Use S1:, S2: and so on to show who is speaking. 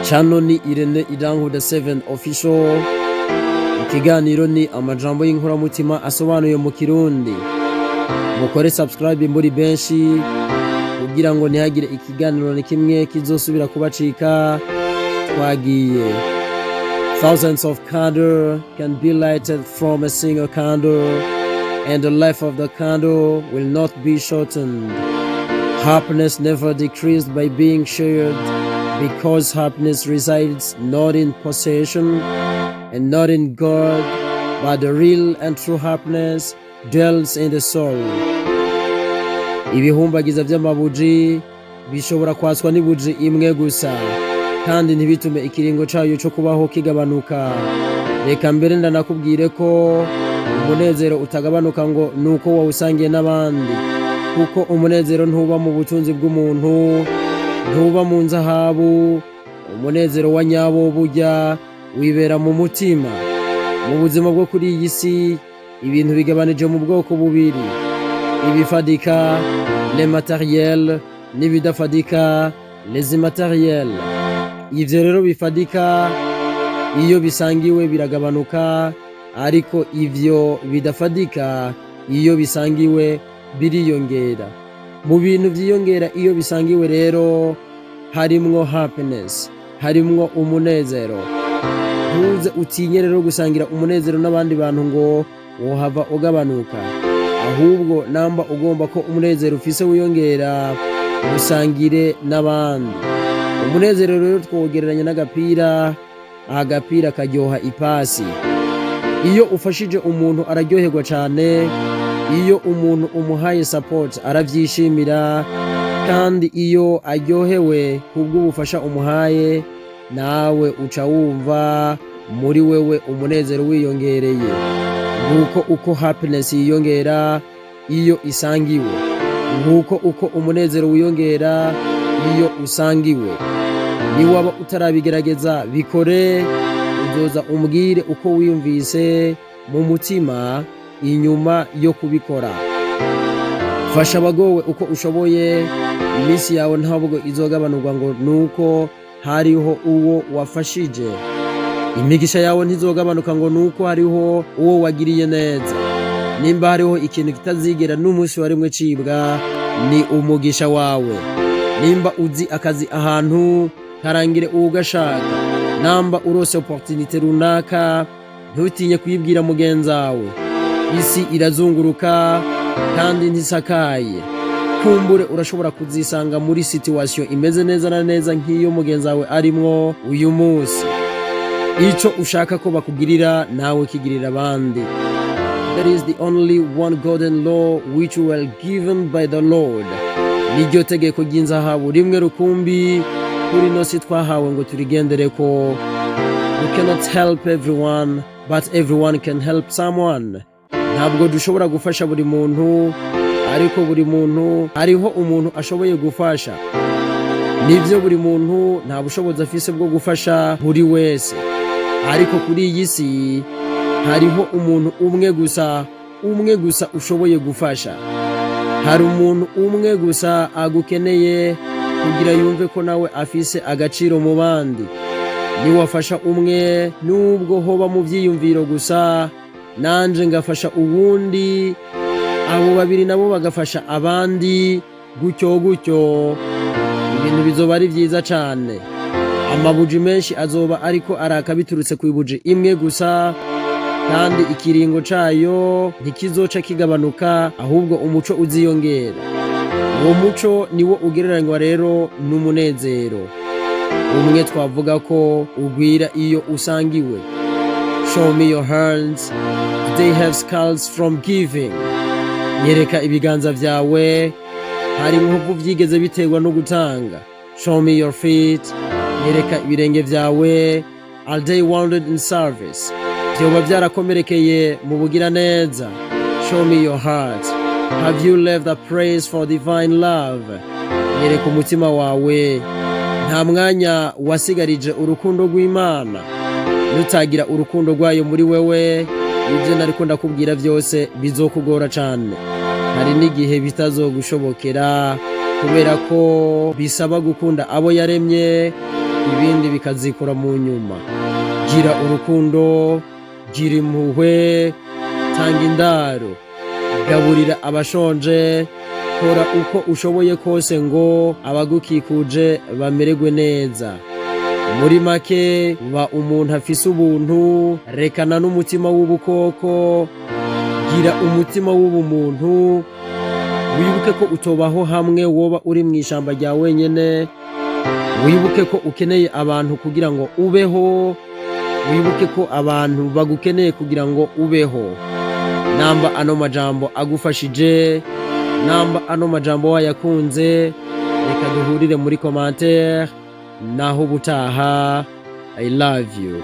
S1: Channel ni Irankunda7 official. Ikiganiro ni amajambo y'inkoramutima asobanuye mu Kirundi. Mukore subscribe muri benshi kugira ngo ntihagire ikiganiro ni kimwe kizosubira kubacika. Twagiye. Thousands of candles can be lighted from a single candle, and the life of the candle will not be shortened. Happiness never decreased by being shared, because happiness resides not in possession and not in God, but the real and true happiness dwells in the soul. Ibihumbagiza by'amabuji bishobora kwaswa n'ibuji imwe gusa, kandi ntibitume ikiringo cyayo cyo kubaho kigabanuka. Reka mbere ndanakubwire ko umunezero utagabanuka ngo nuko wawusangiye n'abandi, kuko umunezero ntuba mu butunzi bw'umuntu, ntuba mu nzahabu. Umunezero wa nyabo burya wibera mu mutima. Mu buzima bwo kuri iyi si ibintu bigabanije mu bwoko bubiri: ibifadika les matériels n'ibidafadika les immatériels. Ivyo rero bifadika iyo bisangiwe biragabanuka, ariko ivyo bidafadika iyo bisangiwe biriyongera. Mu bintu vyiyongera iyo bisangiwe rero harimwo happiness, harimwo umunezero. Ntuze utinye rero gusangira umunezero n'abandi bantu ngo wohava ugabanuka, ahubwo namba ugomba ko umunezero ufise wiyongera, usangire n'abandi. Umunezero rero twogereranya n'agapira, agapira karyoha ipasi. Iyo ufashije umuntu araryoherwa cyane, iyo umuntu umuhaye support aravyishimira, kandi iyo aryohewe kubw'ubufasha umuhaye, nawe uca wumva muri wewe umunezero wiyongereye. Nguko uko happiness yiyongera iyo isangiwe, nguko uko umunezero wiyongera iyo usangiwe. Niwaba utarabigerageza bikore, uzoza umbwire uko wiyumvise mu mutima inyuma yo kubikora. Fasha abagowe uko ushoboye, iminsi yawe ntabwo izogabanurwa ngo nuko hariho uwo wafashije. Imigisha yawe ntizogabanuka ngo nuko hariho uwo wagiriye neza. Nimba hariho ikintu kitazigera n'umunsi warimwe cibwa, ni umugisha wawe. Nimba uzi akazi ahantu, karangire ugashaka. Namba urose opportunité runaka, ntutinye kuyibwira mugenzawe. Isi irazunguruka kandi ntisakaye. Kumbure urashobora kuzisanga muri situation imeze neza na neza nk'iyo mugenzawe arimwo uyu munsi. Ico ushaka ko bakugirira nawe kigirira abandi. That is the only one golden law which were given by the Lord. Niryo tegeko ry'inzahabu rimwe rukumbi kuri nosi twahawe ngo turigendereko. We cannot help everyone, but everyone can help someone. Ntabwo dushobora gufasha buri muntu, ariko buri muntu hariho umuntu ashoboye gufasha. Nivyo buri muntu nta bushobozi afise bwo gufasha buri wese, ariko kuri iyi si hariho umuntu umwe gusa ushoboye gufasha. Hari umuntu umwe gusa agukeneye kugira yumve ko nawe afise agaciro mu bandi. Niwafasha umwe nubwo hoba mu vyiyumviro gusa, nanje ngafasha uwundi, abo babiri nabo bagafasha abandi, gutyo gutyo ibintu bizoba ari vyiza cane. Amabuji menshi azoba ariko araka biturutse ku ibuji imwe gusa, kandi ikiringo cayo ntikizoca kigabanuka, ahubwo umuco uziyongera. Uwo muco niwo ugereranywa rero n'umunezero. Umwe twavuga ko ugwira iyo usangiwe. Show me your hands, they have scars from giving. Nyereka ibiganza vyawe, hari inkovu vyigeze biterwa no gutanga. Show me your feet, nyereka ibirenge vyawe, are they wounded in service? Vyoba vyarakomerekeye mu bugira neza. Show me your heart, have you left a praise for divine love? Nyereka umutima wawe, nta mwanya wasigarije urukundo rw'Imana. Nutagira urukundo rwayo muri wewe, ibyo nariko ndakubwira byose bizokugora cyane. Hari n'igihe bitazogushobokera, kubera ko bisaba gukunda abo yaremye, ibindi bikazikora mu nyuma. Gira urukundo, gira impuhwe, tanga indaro, gaburira abashonje, kora uko ushoboye kose ngo abagukikuje bamererwe neza. Muri make ba umuntu afise ubuntu, rekana n'umutima w'ubukoko, gira umutima w'ubumuntu, wibuke ko utobaho hamwe woba uri mu ishamba rya wenyene, wibuke ko ukeneye abantu kugira ngo ubeho, wibuke ko abantu bagukeneye kugira ngo ubeho. Namba ano majambo agufashije, namba ano majambo wayakunze, reka duhurire muri commentaire. Naho ubutaha, I love you.